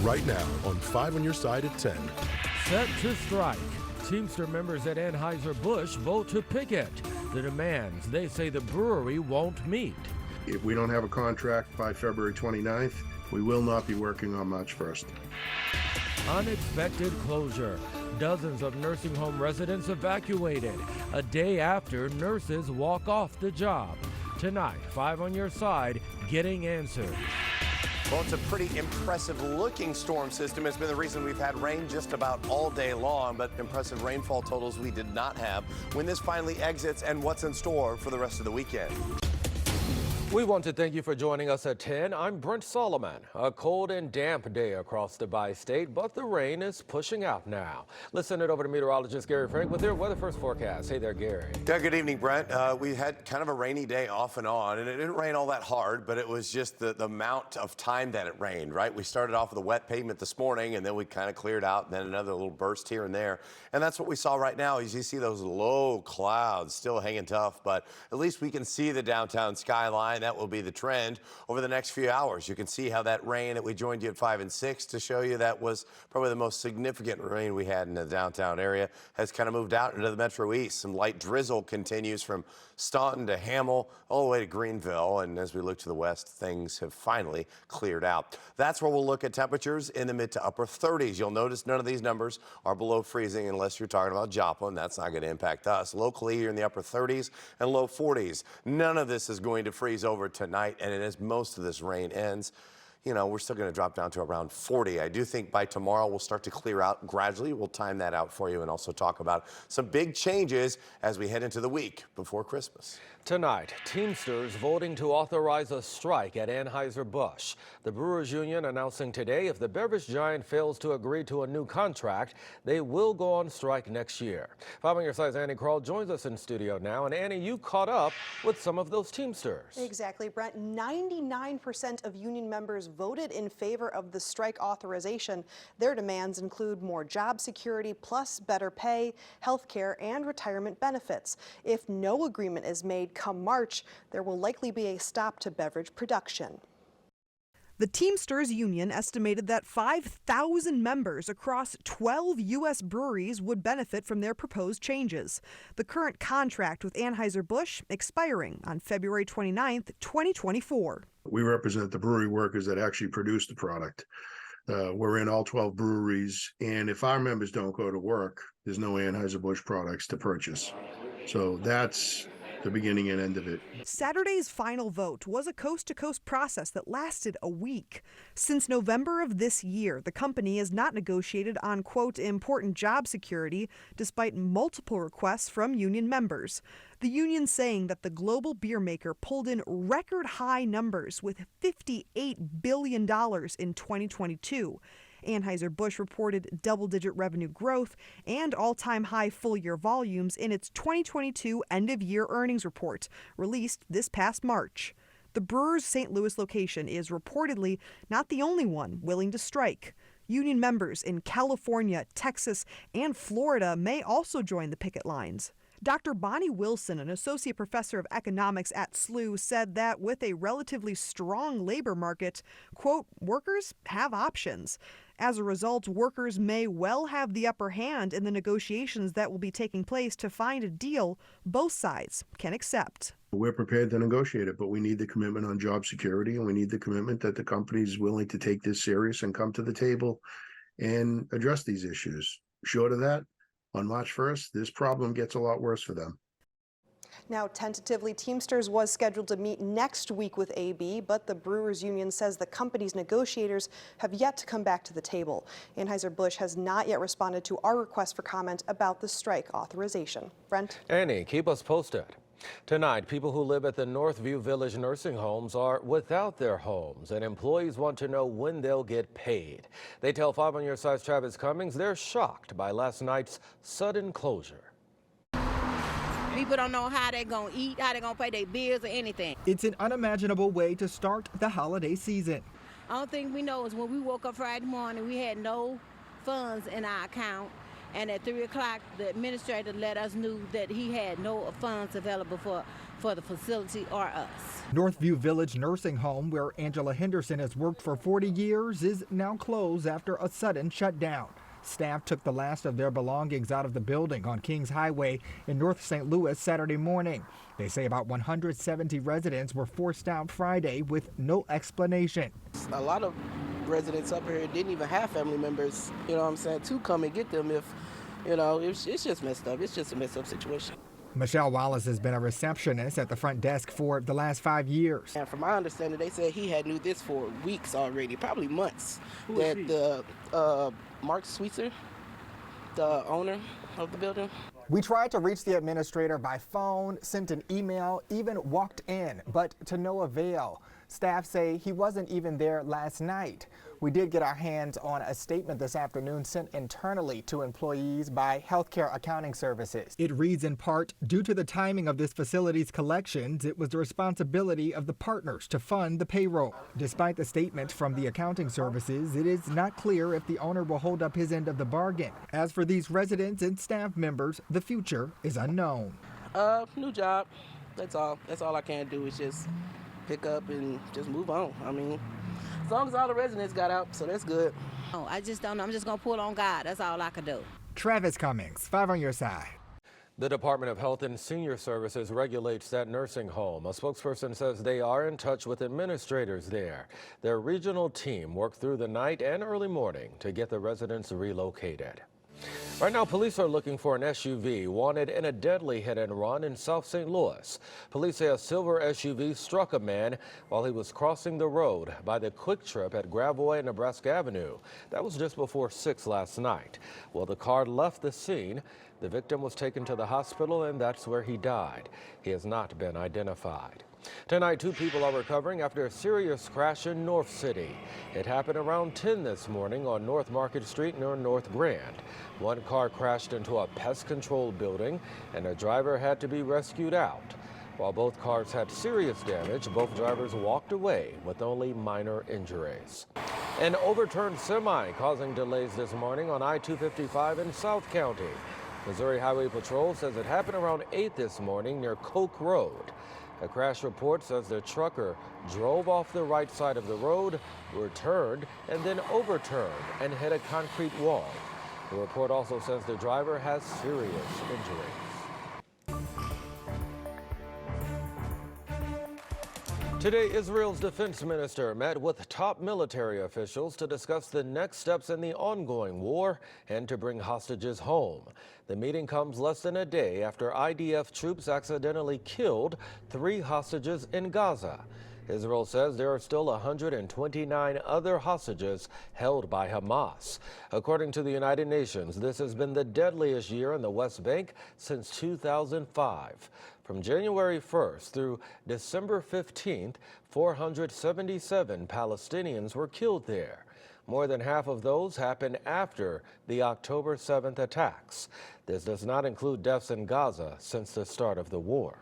right now on 5 on Your Side at 10. Set to strike. Teamster members at Anheuser-Busch vote to picket the demands they say the brewery won't meet. If we don't have a contract by February 29th, we will not be working on March 1st. Unexpected closure. Dozens of nursing home residents evacuated a day after nurses walk off the job. Tonight, 5 on Your Side, getting answers. Well, it's a pretty impressive looking storm system. It's been the reason we've had rain just about all day long, but impressive rainfall totals we did not have when this finally exits and what's in store for the rest of the weekend. We want to thank you for joining us at 10. I'm Brent Solomon. A cold and damp day across the bi-state, but the rain is pushing out now. Let's send it over to meteorologist Gary Frank with their weather first forecast. Hey there, Gary. Yeah, good evening, Brent. We had kind of a rainy day off and on, and it didn't rain all that hard, but it was just the amount of time that it rained, right? We started off with a wet pavement this morning, and then we kind of cleared out, and then another little burst here and there. And that's what we saw right now. As you see those low clouds still hanging tough, but at least we can see the downtown skyline. That will be the trend over the next few hours. You can see how that rain that we joined you at 5 and 6 to show you that was probably the most significant rain we had in the downtown area has kind of moved out into the Metro East. Some light drizzle continues from Staunton to Hamel all the way to Greenville. And as we look to the west, things have finally cleared out. That's where we'll look at temperatures in the mid to upper 30s. You'll notice none of these numbers are below freezing unless you're talking about Joplin. That's not going to impact us. Locally, you're in the upper 30s and low 40s. None of this is going to freeze over tonight, and as most of this rain ends, you know, we're still going to drop down to around 40. I do think by tomorrow we'll start to clear out gradually. We'll time that out for you and also talk about some big changes as we head into the week before Christmas. Tonight, Teamsters voting to authorize a strike at Anheuser-Busch. The Brewers Union announcing today if the beverage giant fails to agree to a new contract, they will go on strike next year. 5 on Your Side's Annie Krall joins us in studio now. And Annie, you caught up with some of those Teamsters. Exactly, Brent. 99% of union members voted in favor of the strike authorization. Their demands include more job security plus better pay, health care, and retirement benefits. If no agreement is made come March, there will likely be a stop to beverage production. The Teamsters Union estimated that 5,000 members across 12 U.S. breweries would benefit from their proposed changes. The current contract with Anheuser-Busch expiring on February 29th, 2024. We represent the brewery workers that actually produce the product. We're in all 12 breweries, and if our members don't go to work, there's no Anheuser-Busch products to purchase. So that's the beginning and end of it. Saturday's final vote was a coast-to-coast process that lasted a week. Since November of this year, the company has not negotiated on, quote, important job security, despite multiple requests from union members. The union saying that the global beer maker pulled in record high numbers with $58 billion in 2022. Anheuser-Busch reported double-digit revenue growth and all-time high full-year volumes in its 2022 end-of-year earnings report, released this past March. The brewer's St. Louis location is reportedly not the only one willing to strike. Union members in California, Texas, and Florida may also join the picket lines. Dr. Bonnie Wilson, an associate professor of economics at SLU, said that with a relatively strong labor market, quote, workers have options. As a result, workers may well have the upper hand in the negotiations that will be taking place to find a deal both sides can accept. We're prepared to negotiate it, but we need the commitment on job security, and we need the commitment that the company is willing to take this serious and come to the table and address these issues. Short of that, on March 1st, this problem gets a lot worse for them. Now, tentatively, Teamsters was scheduled to meet next week with AB, but the Brewers Union says the company's negotiators have yet to come back to the table. Anheuser-Busch has not yet responded to our request for comment about the strike authorization. Brent? Annie, keep us posted. Tonight, people who live at the Northview Village nursing homes are without their homes, and employees want to know when they'll get paid. They tell 5 on Your Side's Travis Cummings they're shocked by last night's sudden closure. People don't know how they're going to eat, how they're going to pay their bills or anything. It's an unimaginable way to start the holiday season. All thing we know is when we woke up Friday morning, we had no funds in our account. And at 3 o'clock, the administrator let us know that he had no funds available for the facility or us. Northview Village Nursing Home, where Angela Henderson has worked for 40 years, is now closed after a sudden shutdown. Staff took the last of their belongings out of the building on Kings Highway in North St. Louis Saturday morning. They say about 170 residents were forced out Friday with no explanation. A lot of residents up here didn't even have family members, you know what I'm saying, to come and get them if, you know, it's just messed up. It's just a messed up situation. Michelle Wallace has been a receptionist at the front desk for the last 5 years. And from my understanding, they said he had knew this for weeks already, probably months. Who that is he? The Mark Sweetser, the owner of the building. We tried to reach the administrator by phone, sent an email, even walked in, but to no avail. Staff say he wasn't even there last night. We did get our hands on a statement this afternoon sent internally to employees by Healthcare Accounting Services. It reads in part, due to the timing of this facility's collections, it was the responsibility of the partners to fund the payroll. Despite the statement from the accounting services, it is not clear if the owner will hold up his end of the bargain. As for these residents and staff members, the future is unknown. New job. That's all. That's all I can do is just pick up and just move on. I mean, as long as all the residents got out, so that's good. Oh, I just don't know. I'm just going to pull on God. That's all I can do. Travis Cummings, 5 on your side. The Department of Health and Senior Services regulates that nursing home. A spokesperson says they are in touch with administrators there. Their regional team worked through the night and early morning to get the residents relocated. Right now, police are looking for an SUV wanted in a deadly hit-and-run in South St. Louis. Police say a silver SUV struck a man while he was crossing the road by the Quick Trip at Gravois and Nebraska Avenue. That was just before 6 last night. Well, the car left the scene. The victim was taken to the hospital, and that's where he died. He has not been identified. Tonight, 2 people are recovering after a serious crash in North City. It happened around 10 this morning on North Market Street near North Grand. One car crashed into a pest control building, and a driver had to be rescued out. While both cars had serious damage, both drivers walked away with only minor injuries. An overturned semi causing delays this morning on I-255 in South County. Missouri Highway Patrol says it happened around 8 this morning near Coke Road. A crash report says the trucker drove off the right side of the road, returned, and then overturned and hit a concrete wall. The report also says the driver has serious injuries. Today, Israel's defense minister met with top military officials to discuss the next steps in the ongoing war and to bring hostages home. The meeting comes less than a day after IDF troops accidentally killed 3 hostages in Gaza. Israel says there are still 129 other hostages held by Hamas. According to the United Nations, this has been the deadliest year in the West Bank since 2005. From January 1st through December 15th, 477 Palestinians were killed there. More than half of those happened after the October 7th attacks. This does not include deaths in Gaza since the start of the war.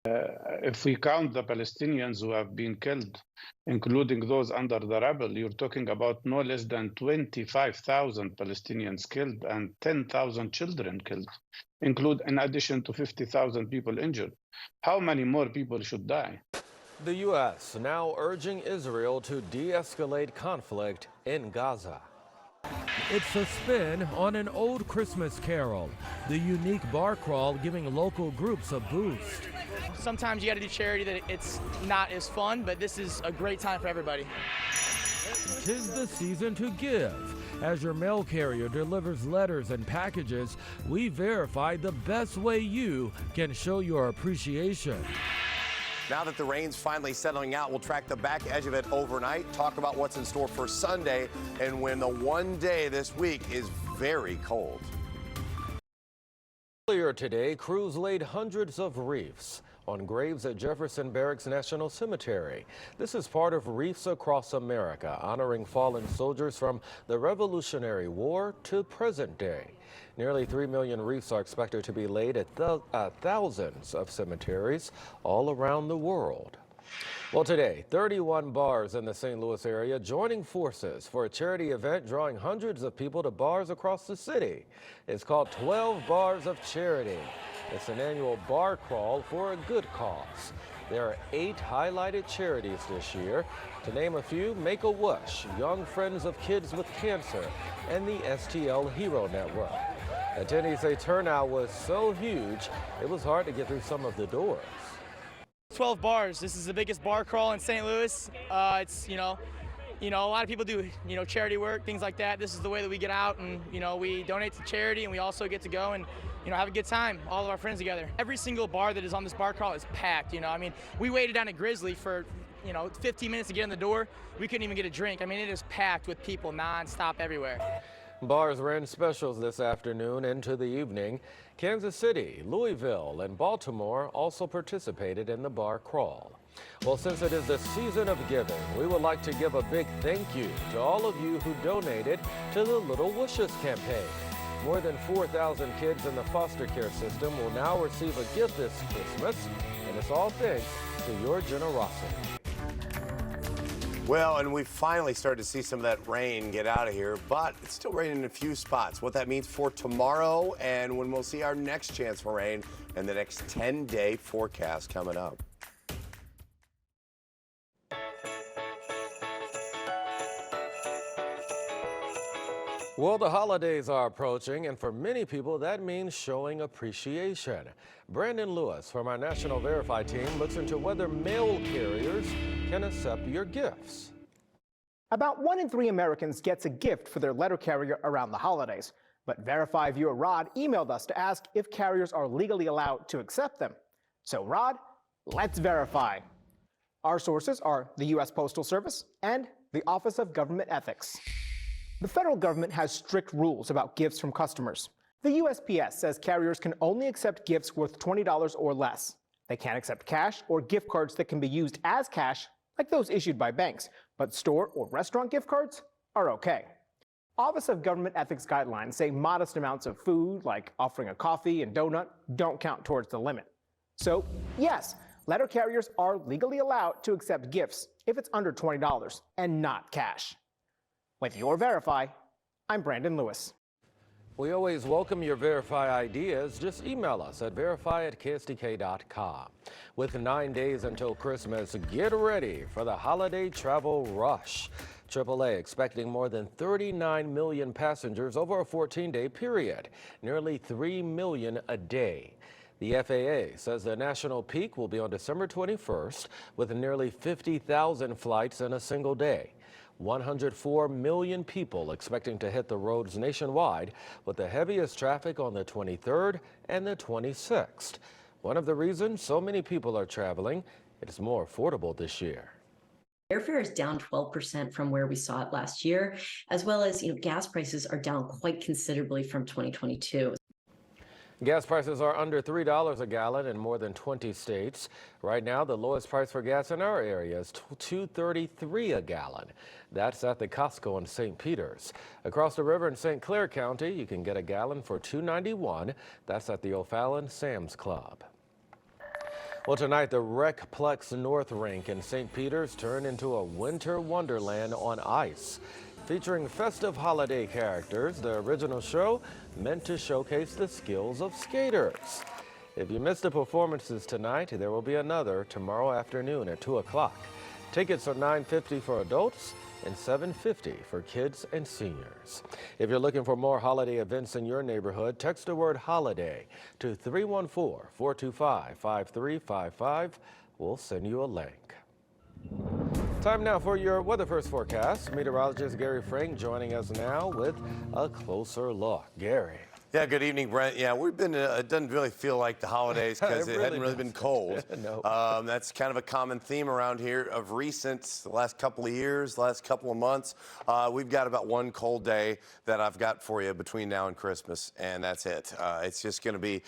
If we count the Palestinians who have been killed, including those under the rebel, you're talking about no less than 25,000 Palestinians killed and 10,000 children killed, in addition to 50,000 people injured. How many more people should die? The U.S. now urging Israel to de-escalate conflict in Gaza. It's a spin on an old Christmas carol, the unique bar crawl giving local groups a boost. Sometimes you got to do charity that it's not as fun, but this is a great time for everybody. 'Tis the season to give. As your mail carrier delivers letters and packages, we verify the best way you can show your appreciation. Now that the rain's finally settling out, we'll track the back edge of it overnight, talk about what's in store for Sunday, and when the one day this week is very cold. Earlier today, crews laid hundreds of wreaths on graves at Jefferson Barracks National Cemetery. This is part of Wreaths Across America, honoring fallen soldiers from the Revolutionary War to present day. Nearly 3 million wreaths are expected to be laid at thousands of cemeteries all around the world. Well, today, 31 bars in the St. Louis area joining forces for a charity event drawing hundreds of people to bars across the city. It's called 12 Bars of Charity. It's an annual bar crawl for a good cause. There are 8 highlighted charities this year. To name a few, Make-A-Wish, Young Friends of Kids with Cancer, and the STL Hero Network. Attendees say turnout was so huge, it was hard to get through some of the doors. 12 bars. This is the biggest bar crawl in St. Louis. It's a lot of people do charity work, things like that. This is the way that we get out and we donate to charity, and we also get to go and have a good time, all of our friends together. Every single bar that is on this bar crawl is packed. We waited down at Grizzly for 15 minutes to get in the door. We couldn't even get a drink. It is packed with people non-stop everywhere. Bars ran specials this afternoon into the evening. Kansas City, Louisville, and Baltimore also participated in the bar crawl. Well, since it is the season of giving, we would like to give a big thank you to all of you who donated to the Little Wishes campaign. More than 4,000 kids in the foster care system will now receive a gift this Christmas, and it's all thanks to your generosity. Well, and we finally started to see some of that rain get out of here, but it's still raining in a few spots. What that means for tomorrow and when we'll see our next chance for rain and the next 10-day forecast coming up. Well, the holidays are approaching, and for many people, that means showing appreciation. Brandon Lewis from our National Verify team looks into whether mail carriers can accept your gifts. About 1 in 3 Americans gets a gift for their letter carrier around the holidays. But Verify viewer Rod emailed us to ask if carriers are legally allowed to accept them. So Rod, let's verify. Our sources are the U.S. Postal Service and the Office of Government Ethics. The federal government has strict rules about gifts from customers. The USPS says carriers can only accept gifts worth $20 or less. They can't accept cash or gift cards that can be used as cash, like those issued by banks, but store or restaurant gift cards are okay. Office of Government Ethics guidelines say modest amounts of food, like offering a coffee and donut, don't count towards the limit. So, yes, letter carriers are legally allowed to accept gifts if it's under $20 and not cash. With your Verify, I'm Brandon Lewis. We always welcome your Verify ideas. Just email us at verify@ksdk.com. With 9 days until Christmas, get ready for the holiday travel rush. AAA expecting more than 39 million passengers over a 14-day period, nearly 3 million a day. The FAA says the national peak will be on December 21st, with nearly 50,000 flights in a single day. 104 million people expecting to hit the roads nationwide, with the heaviest traffic on the 23rd and the 26th. One of the reasons so many people are traveling, it is more affordable this year. Airfare is down 12% from where we saw it last year, as well as gas prices are down quite considerably from 2022. Gas prices are under $3 a gallon in more than 20 states. Right now, the lowest price for gas in our area is $2.33 a gallon. That's at the Costco in St. Peters. Across the river in St. Clair County, you can get a gallon for $2.91. That's at the O'Fallon Sam's Club. Well, tonight, the Recplex North Rink in St. Peters turned into a winter wonderland on ice. Featuring festive holiday characters, the original show meant to showcase the skills of skaters. If you missed the performances tonight, there will be another tomorrow afternoon at 2 o'clock. Tickets are $9.50 for adults and $7.50 for kids and seniors. If you're looking for more holiday events in your neighborhood, text the word holiday to 314-425-5355. We'll send you a link. Time now for your Weather First forecast. Meteorologist Gary Frank joining us now with a closer look. Gary. Yeah, good evening, Brent. Yeah, we've been, it doesn't really feel like the holidays because it hadn't really been cold. No. That's kind of a common theme around here of recent, the last couple of years, last couple of months. We've got about one cold day that I've got for you between now and Christmas, and that's it. It's just going to be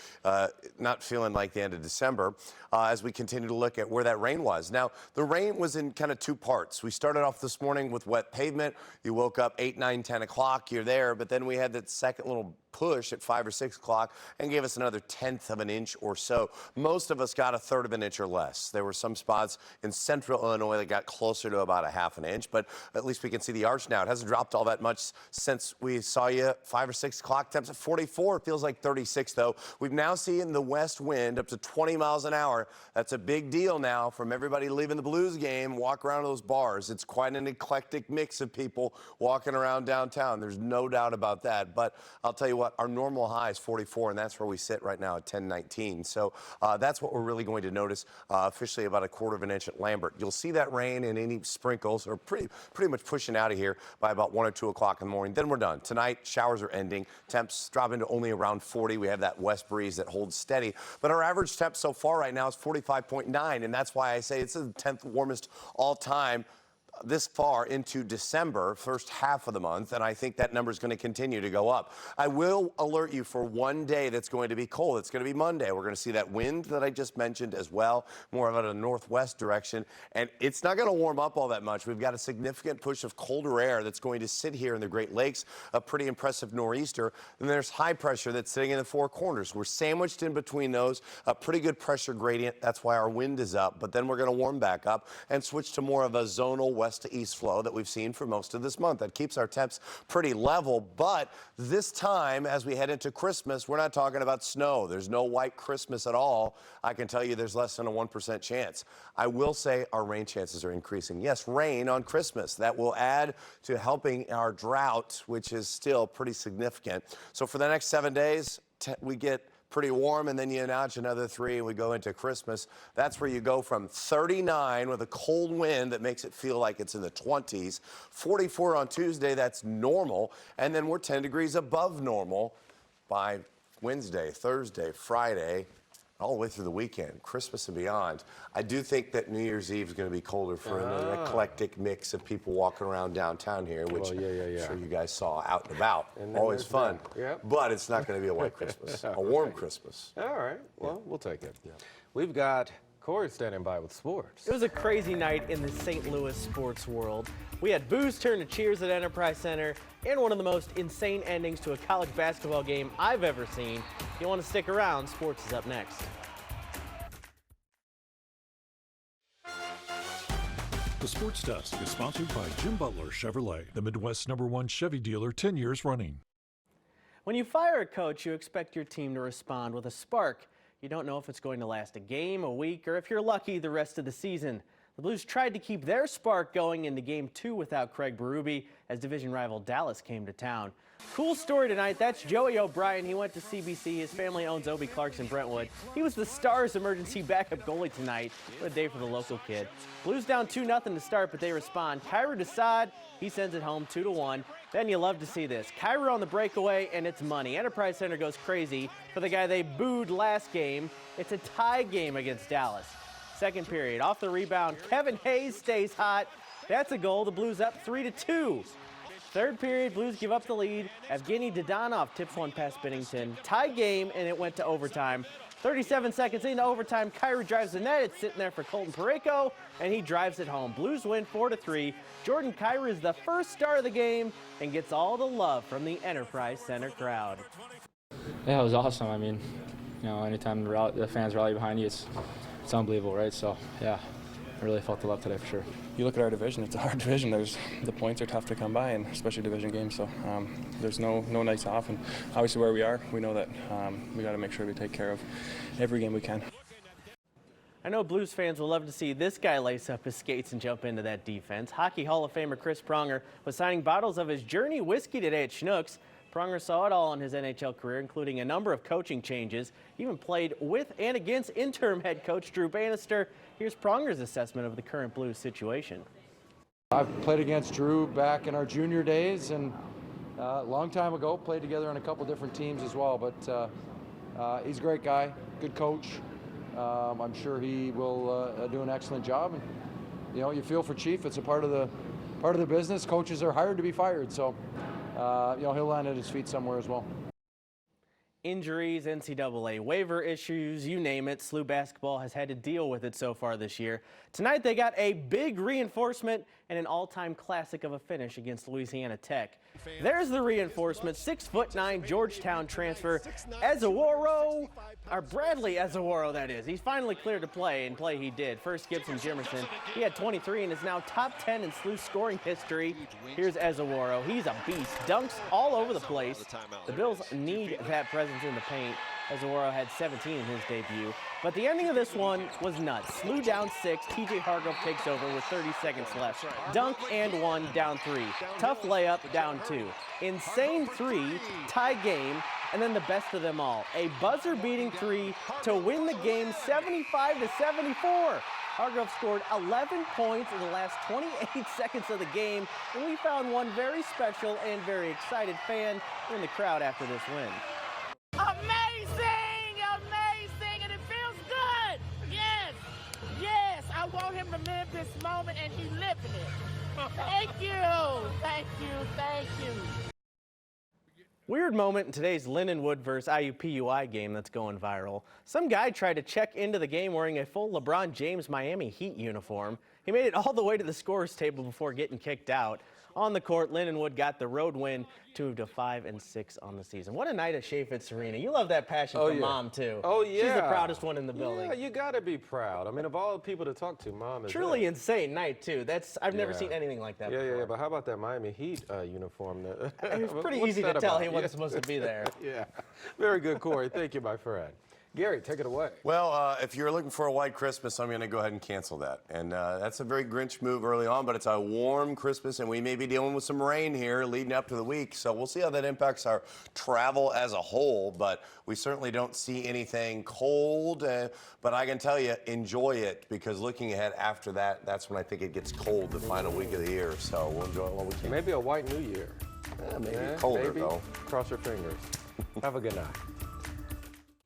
not feeling like the end of December as we continue to look at where that rain was. Now, the rain was in kind of two parts. We started off this morning with wet pavement. You woke up 8, 9, 10 o'clock, you're there, but then we had that second little push at 5 or 6 o'clock and gave us another 1/10 of an inch or so. Most of us got 1/3 of an inch or less. There were some spots in central Illinois that got closer to about 1/2 an inch, but at least we can see the arch now. It hasn't dropped all that much since we saw you 5 or 6 o'clock. Temps at 44. It feels like 36 though. We've now seen the west wind up to 20 miles an hour. That's a big deal now from everybody leaving the Blues game. Walk around those bars. It's quite an eclectic mix of people walking around downtown. There's no doubt about that. But I'll tell you what, our normal high is 44, and that's where we sit right now at 10:19. So that's what we're really going to notice officially about 1/4 of an inch at Lambert. You'll see that rain and any sprinkles are pretty much pushing out of here by about 1 or 2 o'clock in the morning. Then we're done. Tonight, showers are ending. Temps drop into only around 40. We have that west breeze that holds steady. But our average temp so far right now is 45.9, and that's why I say it's the 10th warmest all time this far into December, first half of the month, and I think that number is going to continue to go up. I will alert you for one day that's going to be cold. It's going to be Monday. We're going to see that wind that I just mentioned as well, more of a northwest direction, and it's not going to warm up all that much. We've got a significant push of colder air that's going to sit here in the Great Lakes, a pretty impressive nor'easter, and there's high pressure that's sitting in the four corners. We're sandwiched in between those, a pretty good pressure gradient. That's why our wind is up, but then we're going to warm back up and switch to more of a zonal west to east flow that we've seen for most of this month. That keeps our temps pretty level, but this time as we head into Christmas, we're not talking about snow. There's no white Christmas at all. I can tell you there's less than a 1% chance. I will say our rain chances are increasing. Yes, rain on Christmas. That will add to helping our drought, which is still pretty significant. So for the next 7 days, we get pretty warm, and then you notch another 3 and we go into Christmas. That's where you go from 39 with a cold wind that makes it feel like it's in the 20s, 44 on Tuesday, that's normal, and then we're 10 degrees above normal by Wednesday, Thursday, Friday, all the way through the weekend, Christmas and beyond. I do think that New Year's Eve is going to be colder for an eclectic mix of people walking around downtown here, which I'm sure you guys saw out and about. Always fun. But it's not going to be a white Christmas, a warm Christmas. All right. Well, we'll take it. We've got Corey standing by with sports. It was a crazy night in the St. Louis sports world. We had boos turn to cheers at Enterprise Center and one of the most insane endings to a college basketball game I've ever seen. If you want to stick around, sports is up next. The Sports Desk is sponsored by Jim Butler Chevrolet, the Midwest's #1 Chevy dealer 10 years running. When you fire a coach, you expect your team to respond with a spark. You don't know if it's going to last a game, a week, or if you're lucky, the rest of the season. The Blues tried to keep their spark going into Game 2 without Craig Berube as division rival Dallas came to town. Cool story tonight, that's Joey O'Brien. He went to CBC. His family owns Obie Clark's in Brentwood. He was the Stars' emergency backup goalie tonight. What a day for the local kid. Blues down 2-0 to start, but they respond. Kyra Desad, he sends it home 2-1. Then you love to see this. Kyra on the breakaway, and it's money. Enterprise Center goes crazy for the guy they booed last game. It's a tie game against Dallas. Second period, off the rebound, Kevin Hayes stays hot. That's a goal. The Blues up 3-2. Third period, Blues give up the lead. Evgeny Dodonov tips one past Binnington. Tie game, and it went to overtime. 37 seconds into overtime, Kyra drives the net. It's sitting there for Colton Parayko, and he drives it home. Blues win 4-3. Jordan Kyra is the first star of the game and gets all the love from the Enterprise Center crowd. Yeah, it was awesome. I mean, you know, anytime the fans rally behind you, it's unbelievable, right? So, yeah, I really felt the love today for sure. You look at our division, it's a hard division. The points are tough to come by, and especially division games. So there's no nights off, and obviously where we are, we know that we got to make sure we take care of every game we can. I know Blues fans will love to see this guy lace up his skates and jump into that defense. Hockey Hall of Famer Chris Pronger was signing bottles of his Journey whiskey today at Schnucks. Pronger saw it all in his NHL career, including a number of coaching changes. He even played with and against interim head coach Drew Bannister. Here's Pronger's assessment of the current Blues situation. I've played against Drew back in our junior days, and a long time ago, played together on a couple different teams as well. But he's a great guy, good coach. I'm sure he will do an excellent job. And you know, you feel for Chief. It's a part of the business. Coaches are hired to be fired, so you know, he'll land at his feet somewhere as well. Injuries, NCAA waiver issues, you name it. SLU basketball has had to deal with it so far this year. Tonight they got a big reinforcement and an all-time classic of a finish against Louisiana Tech. There's the reinforcement, 6'9" Georgetown transfer, Ezeworo, or Bradley Ezeworo, that is. He's finally cleared to play, and play he did. First Gibson Jimerson, he had 23 and is now top 10 in SLU scoring history. Here's Ezeworo, he's a beast, dunks all over the place. The Bills need that presence in the paint. Ezeworo had 17 in his debut. But the ending of this one was nuts. SLU down 6, TJ Hargrove takes over with 30 seconds left. Dunk and 1, down 3. Tough layup, down 2. Insane 3, tie game, and then the best of them all. A buzzer-beating 3 to win the game 75-74. Hargrove scored 11 points in the last 28 seconds of the game, and we found one very special and very excited fan in the crowd after this win. Amazing! Amazing! And it feels good! Yes! Yes! I want him to live this moment, and he's living it. Thank you! Thank you! Thank you! Weird moment in today's Lindenwood versus IUPUI game that's going viral. Some guy tried to check into the game wearing a full LeBron James Miami Heat uniform. He made it all the way to the scorer's table before getting kicked out. On the court, Lindenwood got the road win to move to 5-6 on the season. What a night at Chaffetz Arena. You love that passion from Mom, too. Oh, yeah. She's the proudest one in the building. Yeah, you got to be proud. I mean, of all the people to talk to, Mom is Truly insane night, too. I've never seen anything like that before. Yeah, but how about that Miami Heat uniform? It was pretty easy to tell he wasn't supposed to be there. Yeah. Very good, Corey. Thank you, my friend. Gary, take it away. Well, if you're looking for a white Christmas, I'm going to go ahead and cancel that. And that's a very Grinch move early on, but it's a warm Christmas, and we may be dealing with some rain here leading up to the week. So we'll see how that impacts our travel as a whole, but we certainly don't see anything cold. But I can tell you, enjoy it, because looking ahead after that, that's when I think it gets cold the final week of the year. So we'll enjoy it while we can. Maybe a white New Year. Maybe colder, though. Cross your fingers. Have a good night.